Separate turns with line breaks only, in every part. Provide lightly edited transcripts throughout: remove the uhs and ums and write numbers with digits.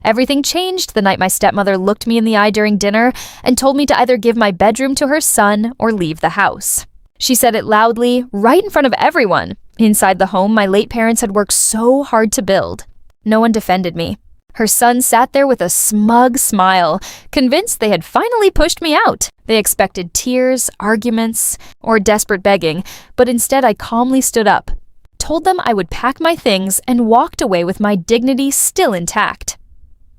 Everything changed the night my stepmother looked me in the eye during dinner and told me to either give my bedroom to her son or leave the house. She said it loudly, right in front of everyone, inside the home my late parents had worked so hard to build. No one defended me. Her son sat there with a smug smile, convinced they had finally pushed me out. They expected tears, arguments, or desperate begging, but instead I calmly stood up, told them I would pack my things, and walked away with my dignity still intact.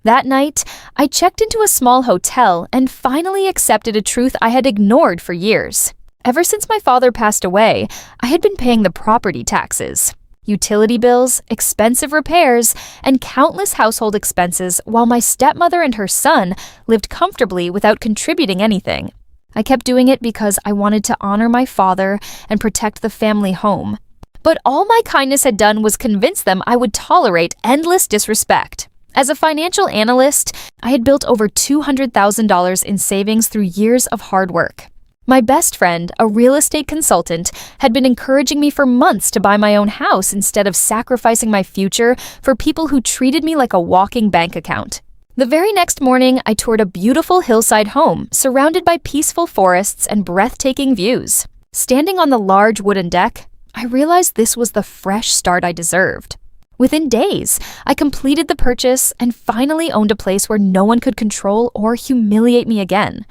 That night, I checked into a small hotel and finally accepted a truth I had ignored for years. Ever since my father passed away, I had been paying the property taxes, utility bills, expensive repairs, and countless household expenses while my stepmother and her son lived comfortably without contributing anything. I kept doing it because I wanted to honor my father and protect the family home. But all my kindness had done was convince them I would tolerate endless disrespect. As a financial analyst, I had built over $200,000 in savings through years of hard work. My best friend, a real estate consultant, had been encouraging me for months to buy my own house instead of sacrificing my future for people who treated me like a walking bank account. The very next morning, I toured a beautiful hillside home surrounded by peaceful forests and breathtaking views. Standing on the large wooden deck, I realized this was the fresh start I deserved. Within days, I completed the purchase and finally owned a place where no one could control or humiliate me again.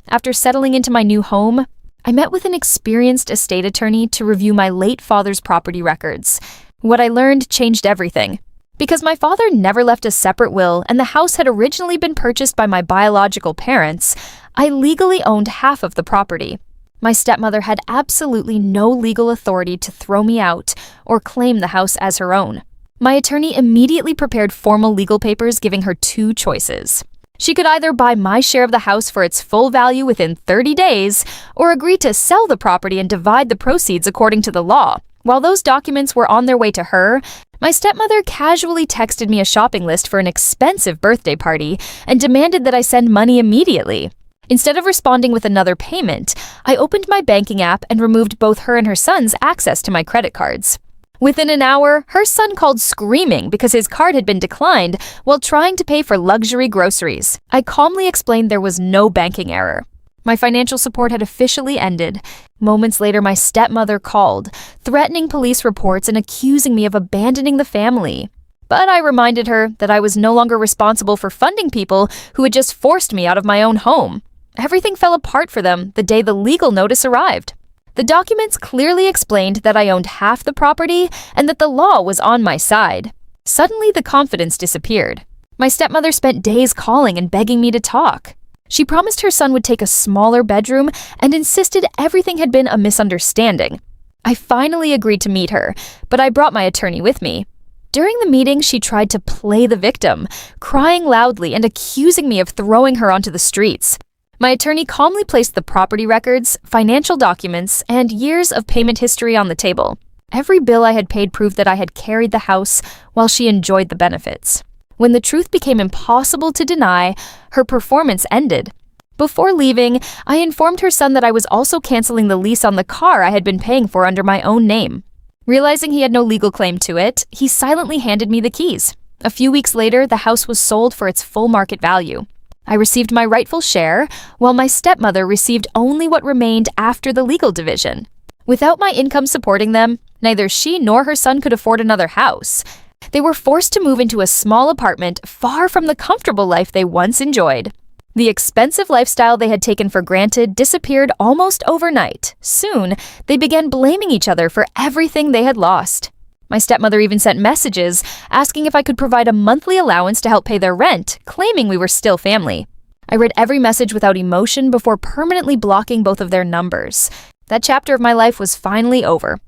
After settling into my new home, I met with an experienced estate attorney to review my late father's property records. What I learned changed everything. Because my father never left a separate will and the house had originally been purchased by my biological parents, I legally owned half of the property. My stepmother had absolutely no legal authority to throw me out or claim the house as her own. My attorney immediately prepared formal legal papers giving her two choices. She could either buy my share of the house for its full value within 30 days or agree to sell the property and divide the proceeds according to the law. While those documents were on their way to her, my stepmother casually texted me a shopping list for an expensive birthday party and demanded that I send money immediately. Instead of responding with another payment, I opened my banking app and removed both her and her son's access to my credit cards. Within an hour, her son called screaming because his card had been declined while trying to pay for luxury groceries. I calmly explained there was no banking error. My financial support had officially ended. Moments later, my stepmother called, threatening police reports and accusing me of abandoning the family. But I reminded her that I was no longer responsible for funding people who had just forced me out of my own home. Everything fell apart for them the day the legal notice arrived. The documents clearly explained that I owned half the property and that the law was on my side. Suddenly, the confidence disappeared. My stepmother spent days calling and begging me to talk. She promised her son would take a smaller bedroom and insisted everything had been a misunderstanding. I finally agreed to meet her, but I brought my attorney with me. During the meeting, she tried to play the victim, crying loudly and accusing me of throwing her onto the streets. My attorney calmly placed the property records, financial documents, and years of payment history on the table. Every bill I had paid proved that I had carried the house while she enjoyed the benefits. When the truth became impossible to deny, her performance ended. Before leaving, I informed her son that I was also canceling the lease on the car I had been paying for under my own name. Realizing he had no legal claim to it, he silently handed me the keys. A few weeks later, the house was sold for its full market value. I received my rightful share, while my stepmother received only what remained after the legal division. Without my income supporting them, neither she nor her son could afford another house. They were forced to move into a small apartment far from the comfortable life they once enjoyed. The expensive lifestyle they had taken for granted disappeared almost overnight. Soon, they began blaming each other for everything they had lost. My stepmother even sent messages asking if I could provide a monthly allowance to help pay their rent, claiming we were still family. I read every message without emotion before permanently blocking both of their numbers. That chapter of my life was finally over.